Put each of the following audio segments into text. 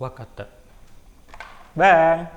Wakata. Bang,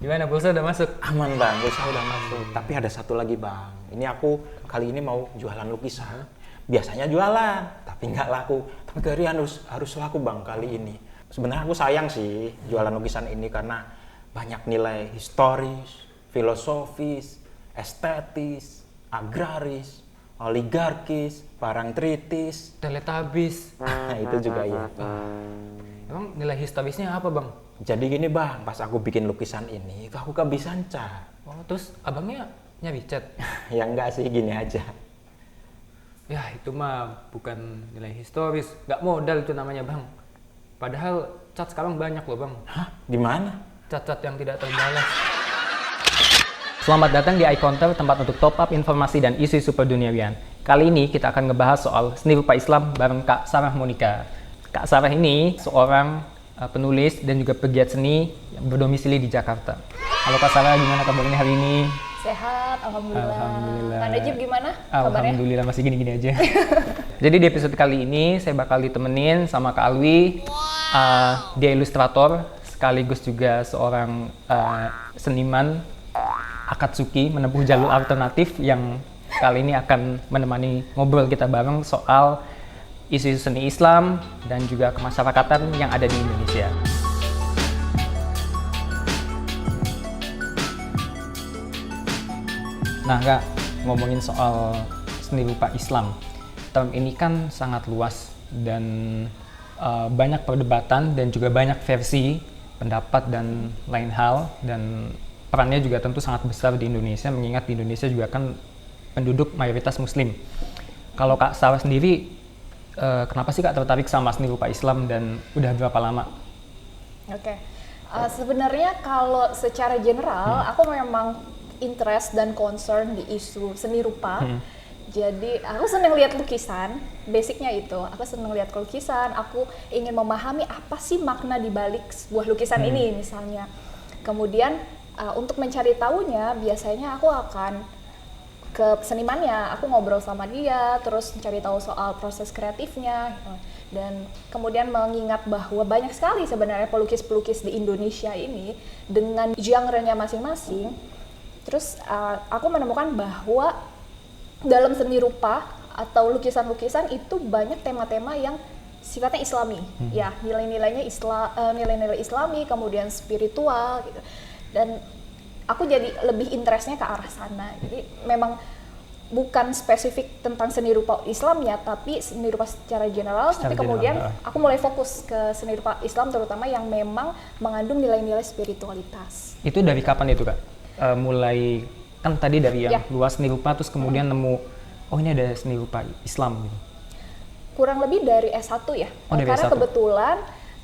Gimana, pulsa udah masuk? aman bang, pulsa udah masuk. Tapi ada satu lagi bang, ini aku kali ini mau jualan lukisan. Biasanya jualan, tapi nggak laku. Tapi kali harus laku bang kali ini. Sebenarnya aku sayang sih jualan lukisan ini karena banyak nilai historis, filosofis, estetis, agraris, oligarkis, parangtritis. Teletabis. Itu juga ya. Emang nilai historisnya apa, Bang? Jadi gini bang, pas aku bikin lukisan ini, itu aku kehabisan cat. Oh, terus abangnya nyari cat? Ya enggak sih, gini aja. Ya, itu mah bukan nilai historis. Nggak modal itu namanya, Bang. Padahal cat sekarang banyak loh, Bang. Hah? Di mana? Cat-cat yang tidak terbalas. Selamat datang di iCounter, tempat untuk top up informasi dan isu super duniawian. Kali ini kita akan ngebahas soal seni rupa Islam bareng Kak Sarah Monica. Kak Sarah ini seorang penulis dan juga pegiat seni yang berdomisili di Jakarta. Halo Kak Sarah, gimana kabarnya hari ini? Sehat, alhamdulillah. Alhamdulillah. Kak Najib gimana kabarnya? Alhamdulillah masih gini-gini aja. Jadi di episode kali ini saya bakal ditemenin sama Kak Alwi. Dia ilustrator sekaligus juga seorang seniman Akatsuki menempuh jalur alternatif yang kali ini akan menemani ngobrol kita bareng soal isu-isu seni Islam dan juga kemasyarakatan yang ada di Indonesia. Nah Kak, ngomongin soal seni rupa Islam, term ini kan sangat luas dan banyak perdebatan dan juga banyak versi, pendapat dan lain hal, dan perannya juga tentu sangat besar di Indonesia, mengingat di Indonesia juga kan penduduk mayoritas Muslim. Kalau Kak Sarah sendiri, kenapa sih Kak tertarik sama seni rupa Islam dan udah berapa lama? Oke. Sebenarnya kalau secara general, aku memang interest dan concern di isu seni rupa. Jadi aku senang lihat lukisan, basicnya itu. Aku senang lihat lukisan, aku ingin memahami apa sih makna di balik sebuah lukisan ini misalnya. Kemudian untuk mencari tahunya, biasanya aku akan ke senimannya, aku ngobrol sama dia, terus mencari tahu soal proses kreatifnya, dan kemudian mengingat bahwa banyak sekali sebenarnya pelukis-pelukis di Indonesia ini dengan genre-nya masing-masing. Terus aku menemukan bahwa dalam seni rupa atau lukisan-lukisan itu banyak tema-tema yang sifatnya Islami, ya nilai-nilainya nilai-nilai Islami, kemudian spiritual gitu. Dan aku jadi lebih interestnya ke arah sana. Jadi memang bukan spesifik tentang seni rupa Islamnya, tapi seni rupa secara general. Tapi kemudian aku mulai fokus ke seni rupa Islam terutama yang memang mengandung nilai-nilai spiritualitas. Itu dari kapan itu Kak? Mulai kan tadi dari yang luas seni rupa, terus kemudian nemu, oh ini ada seni rupa Islam gitu. Kurang lebih dari S1 ya. Oh, dari karena S1. kebetulan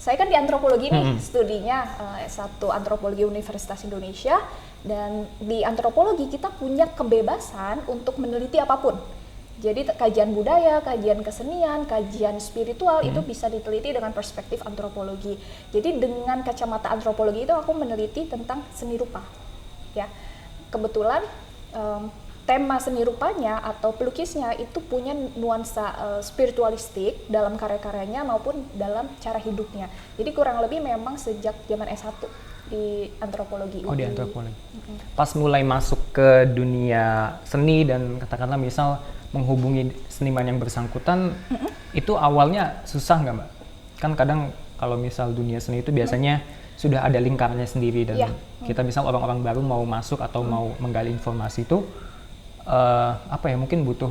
saya kan di antropologi nih studinya, S1 antropologi Universitas Indonesia, dan di antropologi kita punya kebebasan untuk meneliti apapun. Jadi kajian budaya, kajian kesenian, kajian spiritual itu bisa diteliti dengan perspektif antropologi. Jadi dengan kacamata antropologi itu aku meneliti tentang seni rupa. Ya, kebetulan tema seni rupanya atau pelukisnya itu punya nuansa spiritualistik dalam karya-karyanya maupun dalam cara hidupnya. Jadi kurang lebih memang sejak zaman S1 di antropologi. Oh, di antropologi. Pas mulai masuk ke dunia seni dan katakanlah misal menghubungi seniman yang bersangkutan, itu awalnya susah nggak Mbak? Kan kadang kalau misal dunia seni itu biasanya sudah ada lingkarnya sendiri dan kita misal orang-orang baru mau masuk atau mau menggali informasi itu apa ya, mungkin butuh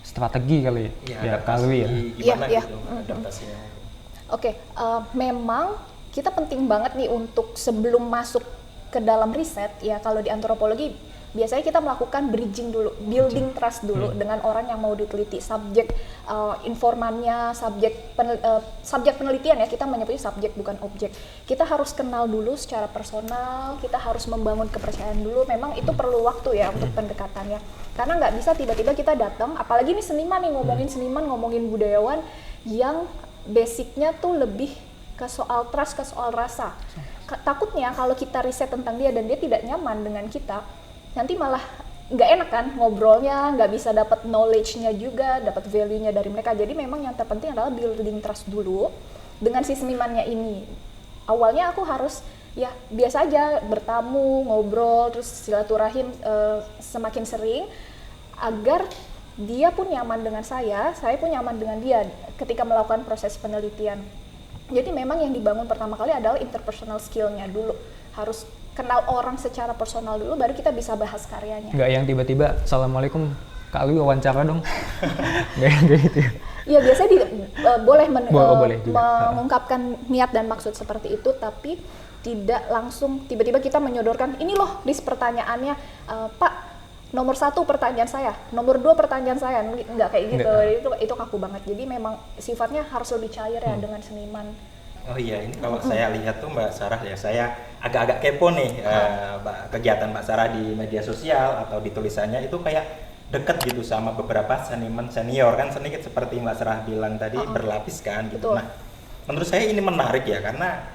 strategi kali ya, Kalwi ya. Gimana Iya, gitu adaptasinya? Oke, memang kita penting banget nih untuk sebelum masuk ke dalam riset ya, kalau di antropologi biasanya kita melakukan bridging dulu, building trust dulu dengan orang yang mau diteliti, subjek informannya, subjek penelitian ya, kita menyebutnya subjek bukan objek. Kita harus kenal dulu secara personal, kita harus membangun kepercayaan dulu. Memang itu perlu waktu ya untuk pendekatannya, karena nggak bisa tiba-tiba kita datang, apalagi nih seniman nih, ngomongin seniman, ngomongin budayawan yang basicnya tuh lebih ke soal trust, ke soal rasa. Takutnya kalau kita riset tentang dia dan dia tidak nyaman dengan kita, nanti malah nggak enak kan ngobrolnya, nggak bisa dapat knowledge-nya juga, dapat value-nya dari mereka. Jadi memang yang terpenting adalah building trust dulu. dengan si senimannya ini. Awalnya aku harus ya biasa aja bertamu, ngobrol, terus silaturahim semakin sering agar dia pun nyaman dengan saya pun nyaman dengan dia ketika melakukan proses penelitian. Jadi memang yang dibangun pertama kali adalah interpersonal skill-nya dulu. Harus kenal orang secara personal dulu, baru kita bisa bahas karyanya. Nggak yang tiba-tiba, Assalamualaikum, Kak Alwi wawancara dong. Nggak yang kayak gitu ya? Ya biasanya boleh boleh juga. mengungkapkan niat dan maksud seperti itu, tapi tidak langsung tiba-tiba kita menyodorkan, ini loh list pertanyaannya, Pak, nomor 1 pertanyaan saya, nomor 2 pertanyaan saya, nggak kayak gitu. Itu kaku banget. Jadi memang sifatnya harus lebih cair ya dengan seniman. Oh iya, ini kalau saya lihat tuh Mbak Sarah ya, saya agak-agak kepo nih kegiatan Mbak Sarah di media sosial atau di tulisannya itu kayak dekat gitu sama beberapa seniman senior kan, sedikit seperti Mbak Sarah bilang tadi berlapis kan gitu. Betul. Nah, menurut saya ini menarik ya karena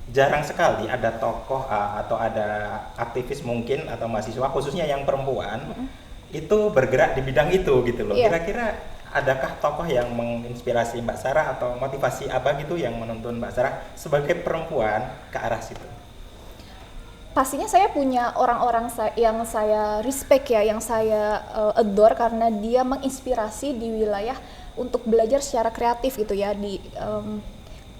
jarang sekali ada tokoh atau ada aktivis mungkin atau mahasiswa khususnya yang perempuan itu bergerak di bidang itu gitu loh. Iya. Kira-kira adakah tokoh yang menginspirasi Mbak Sarah atau motivasi apa gitu yang menuntun Mbak Sarah sebagai perempuan ke arah situ? Pastinya saya punya orang-orang yang saya respect ya, yang saya adore karena dia menginspirasi di wilayah untuk belajar secara kreatif gitu ya, di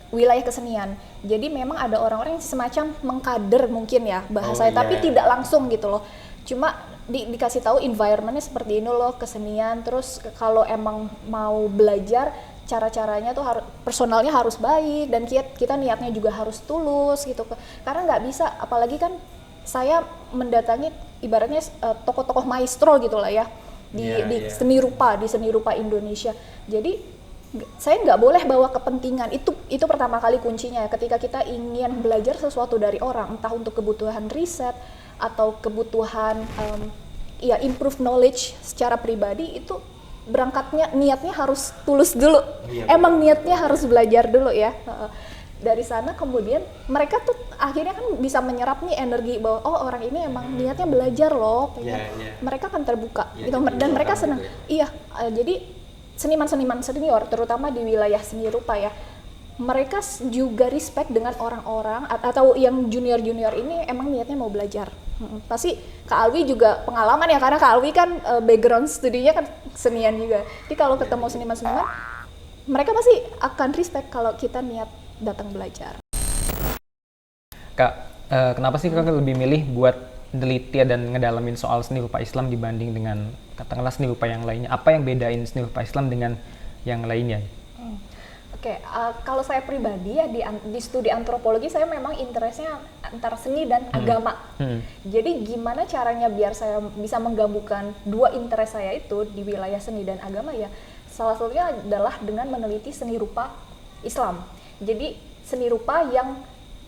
wilayah kesenian. Jadi memang ada orang-orang yang semacam mengkader mungkin ya bahasanya, tapi tidak langsung gitu loh. Cuma dikasih tahu environmentnya seperti ini loh, kesenian. Terus kalau emang mau belajar, cara-caranya tuh personalnya harus baik dan kita niatnya juga harus tulus gitu. Karena nggak bisa, apalagi kan saya mendatangi ibaratnya tokoh-tokoh maestro gitu lah ya di seni rupa Indonesia. Jadi saya nggak boleh bawa kepentingan, itu pertama kali kuncinya ya. Ketika kita ingin belajar sesuatu dari orang, entah untuk kebutuhan riset atau kebutuhan improve knowledge secara pribadi, itu berangkatnya niatnya harus tulus dulu. Emang niatnya harus belajar dulu ya. Dari sana kemudian mereka tuh akhirnya kan bisa menyerap nih energi bahwa oh orang ini emang niatnya belajar loh. Mereka kan terbuka gitu, dan mereka senang. Jadi seniman-seniman senior terutama di wilayah seni rupa ya, mereka juga respect dengan orang-orang atau yang junior-junior ini emang niatnya mau belajar. Pasti Kak Alwi juga pengalaman ya, karena Kak Alwi kan background studinya kan senian juga. Jadi kalau ketemu seniman-seniman, mereka pasti akan respect kalau kita niat datang belajar. Kak, kenapa sih kakak lebih milih buat neliti dan ngedalamin soal seni rupa Islam dibanding dengan katakanlah seni rupa yang lainnya? Apa yang bedain seni rupa Islam dengan yang lainnya? Kalau saya pribadi ya di studi antropologi saya memang interestnya antara seni dan agama. Jadi gimana caranya biar saya bisa menggabungkan dua interest saya itu di wilayah seni dan agama ya? Salah satunya adalah dengan meneliti seni rupa Islam. Jadi seni rupa yang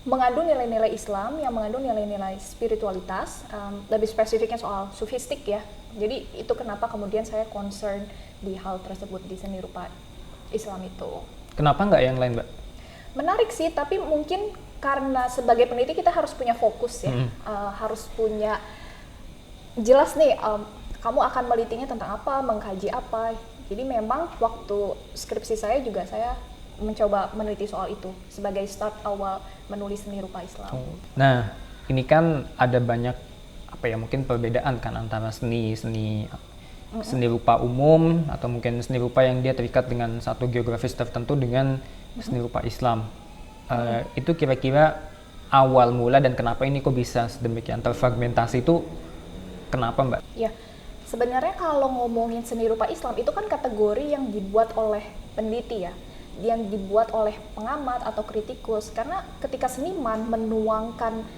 mengandung nilai-nilai Islam, yang mengandung nilai-nilai spiritualitas, lebih spesifiknya soal sufistik ya. Jadi itu kenapa kemudian saya concern di hal tersebut di seni rupa Islam itu. Kenapa nggak yang lain, Mbak? Menarik sih, tapi mungkin karena sebagai peneliti kita harus punya fokus ya, harus punya jelas nih, kamu akan melitinya tentang apa, mengkaji apa. Jadi memang waktu skripsi saya juga saya mencoba meneliti soal itu sebagai start awal menulis seni rupa Islam. Nah, ini kan ada banyak mungkin perbedaan kan antara seni rupa umum atau mungkin seni rupa yang dia terikat dengan satu geografis tertentu dengan seni rupa Islam. Itu kira-kira awal mula dan kenapa ini kok bisa sedemikian terfragmentasi itu kenapa, Mbak? Ya, sebenarnya kalau ngomongin seni rupa Islam itu kan kategori yang dibuat oleh peneliti ya, yang dibuat oleh pengamat atau kritikus, karena ketika seniman menuangkan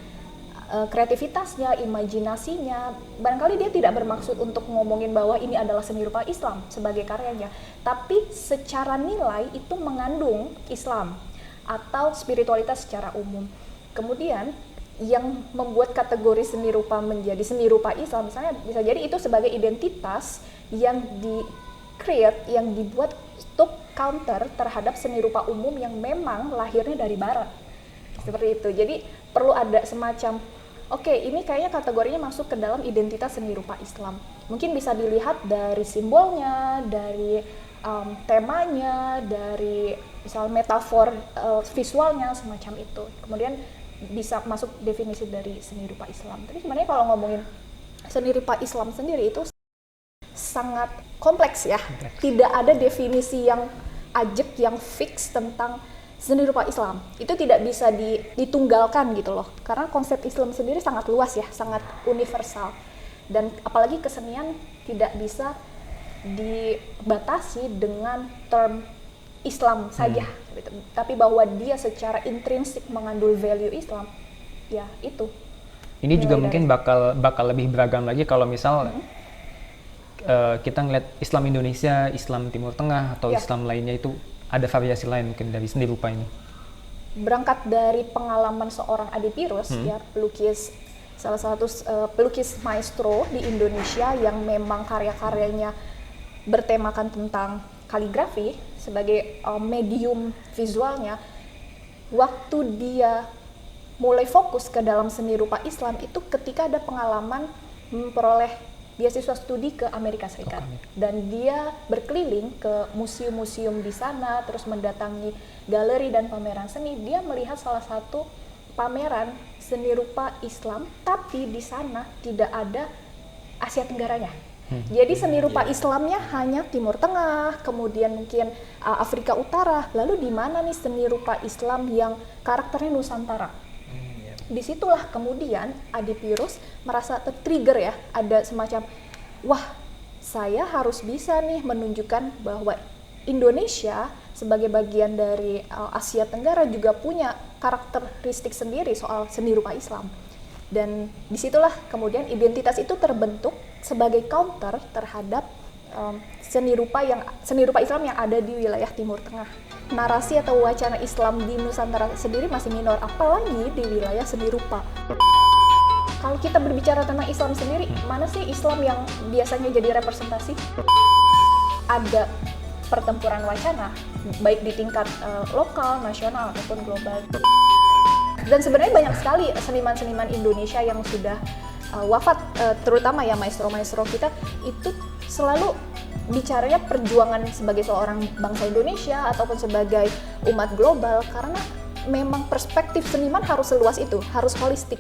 kreativitasnya, imajinasinya, barangkali dia tidak bermaksud untuk ngomongin bahwa ini adalah seni rupa Islam sebagai karyanya, tapi secara nilai itu mengandung Islam atau spiritualitas secara umum. Kemudian yang membuat kategori seni rupa menjadi seni rupa Islam, misalnya bisa jadi itu sebagai identitas yang di-create, yang dibuat untuk counter terhadap seni rupa umum yang memang lahirnya dari barat. Seperti itu. Jadi perlu ada semacam ini kayaknya kategorinya masuk ke dalam identitas seni rupa Islam. Mungkin bisa dilihat dari simbolnya, dari temanya, dari misal metafor visualnya semacam itu. Kemudian bisa masuk definisi dari seni rupa Islam. Tapi sebenarnya kalau ngomongin seni rupa Islam sendiri itu sangat kompleks ya. Tidak ada definisi yang ajak, yang fix tentang seni rupa Islam. Itu tidak bisa ditunggalkan gitu loh. Karena konsep Islam sendiri sangat luas ya, sangat universal. Dan apalagi kesenian tidak bisa dibatasi dengan term Islam saja gitu. Tapi bahwa dia secara intrinsik mengandung value Islam, ya itu. Ini juga Mulai mungkin bakal lebih beragam lagi kalau misal kita ngeliat Islam Indonesia, Islam Timur Tengah, atau Ya. Islam lainnya itu ada variasi lain mungkin dari seni rupa ini. Berangkat dari pengalaman seorang Adi Pirus, ya pelukis, salah satu pelukis maestro di Indonesia yang memang karya-karyanya bertemakan tentang kaligrafi sebagai medium visualnya. Waktu dia mulai fokus ke dalam seni rupa Islam itu ketika ada pengalaman memperoleh beasiswa studi ke Amerika Serikat. Dan dia berkeliling ke museum-museum di sana, terus mendatangi galeri dan pameran seni. Dia melihat salah satu pameran seni rupa Islam, tapi di sana tidak ada Asia Tenggaranya. Jadi seni rupa Islamnya hanya Timur Tengah, kemudian mungkin Afrika Utara. Lalu di mana nih seni rupa Islam yang karakternya Nusantara? Disitulah kemudian Adi Pirus merasa tertrigger ya, ada semacam, wah saya harus bisa nih menunjukkan bahwa Indonesia sebagai bagian dari Asia Tenggara juga punya karakteristik sendiri soal seni rupa Islam. Dan disitulah kemudian identitas itu terbentuk sebagai counter terhadap seni rupa Islam yang ada di wilayah Timur Tengah. Narasi atau wacana Islam di Nusantara sendiri masih minor, apalagi di wilayah seni rupa. Kalau kita berbicara tentang Islam sendiri, mana sih Islam yang biasanya jadi representasi? Ada pertempuran wacana, baik di tingkat lokal, nasional, ataupun global. Dan sebenarnya banyak sekali seniman-seniman Indonesia yang sudah wafat, terutama ya maestro-maestro kita, itu selalu bicaranya perjuangan sebagai seorang bangsa Indonesia ataupun sebagai umat global, karena memang perspektif seniman harus seluas itu, harus holistik.